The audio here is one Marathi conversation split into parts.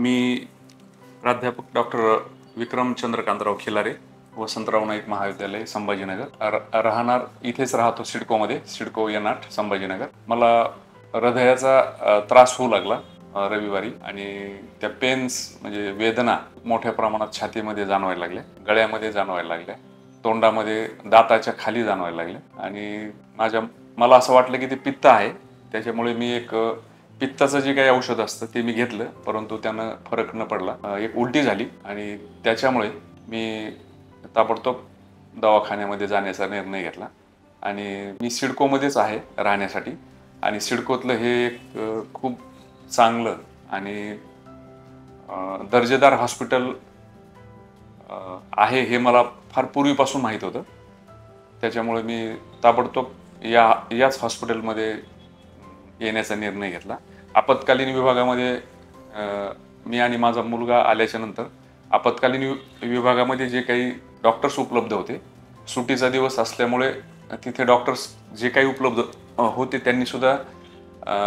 मी प्राध्यापक डॉक्टर विक्रम चंद्रकांतराव खिलारे, वसंतराव नाईक महाविद्यालय संभाजीनगर, राहणार इथेच राहतो सिडकोमध्ये, सिडको N8 संभाजीनगर. मला हृदयाचा त्रास होऊ लागला रविवारी आणि त्या पेन्स म्हणजे वेदना मोठ्या प्रमाणात छातीमध्ये जाणवायला लागल्या, गळ्यामध्ये जाणवायला लागल्या, तोंडामध्ये दाताच्या खाली जाणवायला लागल्या आणि मला असं वाटलं की ते पित्त आहे. त्याच्यामुळे मी एक पित्ताचं जे काही औषध असतं ते मी घेतलं, परंतु त्यानं फरक न पडला. एक उलटी झाली आणि त्याच्यामुळे मी ताबडतोब दवाखान्यामध्ये जाण्याचा निर्णय घेतला आणि मी सिडकोमध्येच आहे राहण्यासाठी. आणि सिडकोतलं हे एक खूप चांगलं आणि दर्जेदार हॉस्पिटल आहे हे मला फार पूर्वीपासून माहीत होतं. त्याच्यामुळे मी ताबडतोब याच हॉस्पिटलमध्ये येण्याचा निर्णय घेतला. आपत्कालीन विभागामध्ये मी आणि माझा मुलगा आल्याच्या नंतर आपत्कालीन विभागामध्ये जे काही डॉक्टर्स उपलब्ध होते, सुट्टीचा दिवस असल्यामुळे तिथे डॉक्टर्स जे काही उपलब्ध होते त्यांनी सुद्धा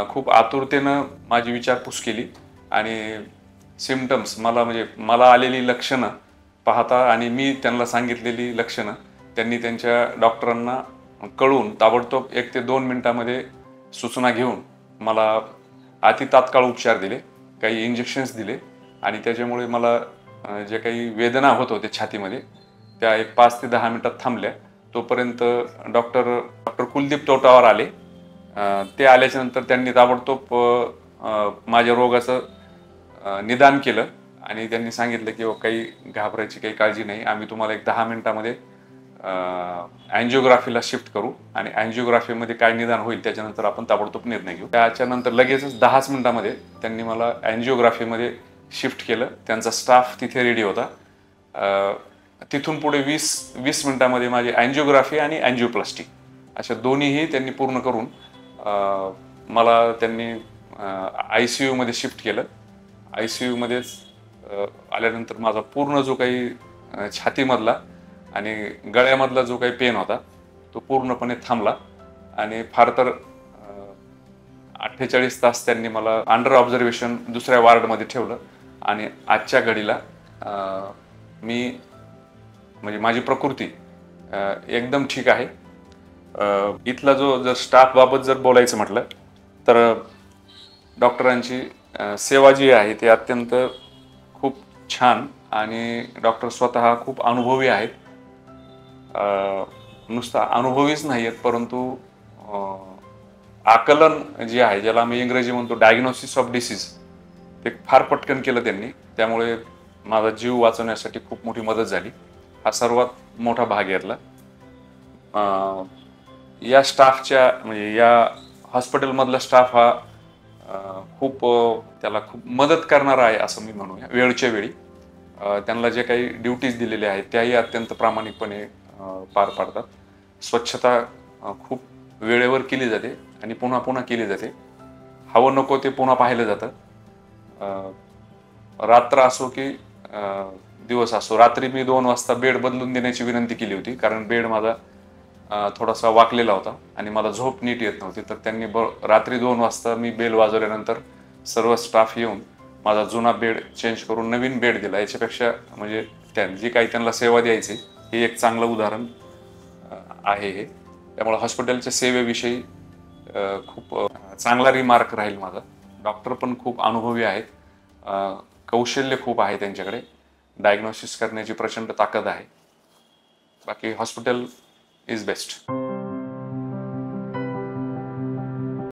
खूप आतुरतेनं माझी विचारपूस केली आणि सिम्पटम्स मला आलेली लक्षणं पाहता आणि मी त्यांना सांगितलेली लक्षणं त्यांनी त्यांच्या डॉक्टरांना कळवून ताबडतोब 1 ते 2 मिनिटांमध्ये सूचना घेऊन मला तात्काळ उपचार दिले, काही इंजेक्शन्स दिले आणि त्याच्यामुळे मला जे काही वेदना होत होते छातीमध्ये त्या एक 5 ते 10 मिनिटात थांबल्या. तोपर्यंत डॉक्टर कुलदीप तोटावर आले. ते आल्याच्या नंतर त्यांनी ताबडतोब माझ्या रोगाचं निदान केलं आणि त्यांनी सांगितलं की काही घाबरायची काही काळजी नाही, आम्ही तुम्हाला एक 10 मिनिटांमध्ये अँजिओग्राफीला शिफ्ट करू आणि अँजिओग्राफीमध्ये काय निदान होईल त्याच्यानंतर आपण ताबडतोब निर्णय घेऊ. त्याच्यानंतर लगेचच 10 मिनिटांमध्ये त्यांनी मला अँजिओग्राफीमध्ये शिफ्ट केलं. त्यांचा स्टाफ तिथे रेडी होता. तिथून पुढे 20 मिनिटांमध्ये माझी अँजिओग्राफी आणि अँजिओप्लास्टी अशा दोन्हीही त्यांनी पूर्ण करून मला त्यांनी ICU मध्ये शिफ्ट केलं. ICU मध्येच आल्यानंतर माझा पूर्ण जो काही छातीमधला आणि गळ्यामधला जो काही पेन होता तो पूर्णपणे थांबला आणि फार तर 48 तास त्यांनी मला अंडर ऑब्झर्वेशन दुसऱ्या वॉर्डमध्ये ठेवलं आणि आजच्या घडीला माझी प्रकृती एकदम ठीक आहे. इथला जर स्टाफ बाबत जर बोलायचं म्हटलं तर डॉक्टरांची सेवा जी आहे ती अत्यंत खूप छान आणि डॉक्टर स्वतः खूप अनुभवी आहेत. नुसता अनुभवीच नाही आहेत परंतु आकलन जे आहे ज्याला आम्ही इंग्रजी म्हणतो डायग्नोसिस ऑफ डिसीज ते फार पटकन केलं त्यांनी. त्यामुळे माझा जीव वाचवण्यासाठी खूप मोठी मदत झाली. हा सर्वात मोठा भाग घेतला. या स्टाफच्या म्हणजे या हॉस्पिटलमधला स्टाफ हा त्याला खूप मदत करणारा आहे असं मी म्हणूया. वेळच्या वेळी त्यांना जे काही ड्युटीज दिलेल्या आहेत त्याही अत्यंत प्रामाणिकपणे पार पाडतात. स्वच्छता खूप वेळेवर केली जाते आणि पुन्हा पुन्हा केली जाते. हवं नको ते पुन्हा पाहिलं जातं. रात्र असो की दिवस असो. रात्री मी 2 वाजता बेड बदलून देण्याची विनंती केली होती कारण बेड माझा थोडासा वाकलेला होता आणि मला झोप नीट येत नव्हती. तर त्यांनी रात्री 2 वाजता मी बेल वाजवल्यानंतर सर्व स्टाफ येऊन माझा जुना बेड चेंज करून नवीन बेड दिला. याच्यापेक्षा म्हणजे जी काही त्यांना सेवा द्यायची हे एक चांगलं उदाहरण आहे हे. त्यामुळे हॉस्पिटलच्या सेवेविषयी खूप चांगला रिमार्क राहील माझा. डॉक्टर पण खूप अनुभवी आहेत, कौशल्य खूप आहे त्यांच्याकडे, डायग्नोसिस करण्याची प्रचंड ताकद आहे. बाकी हॉस्पिटल इज बेस्ट.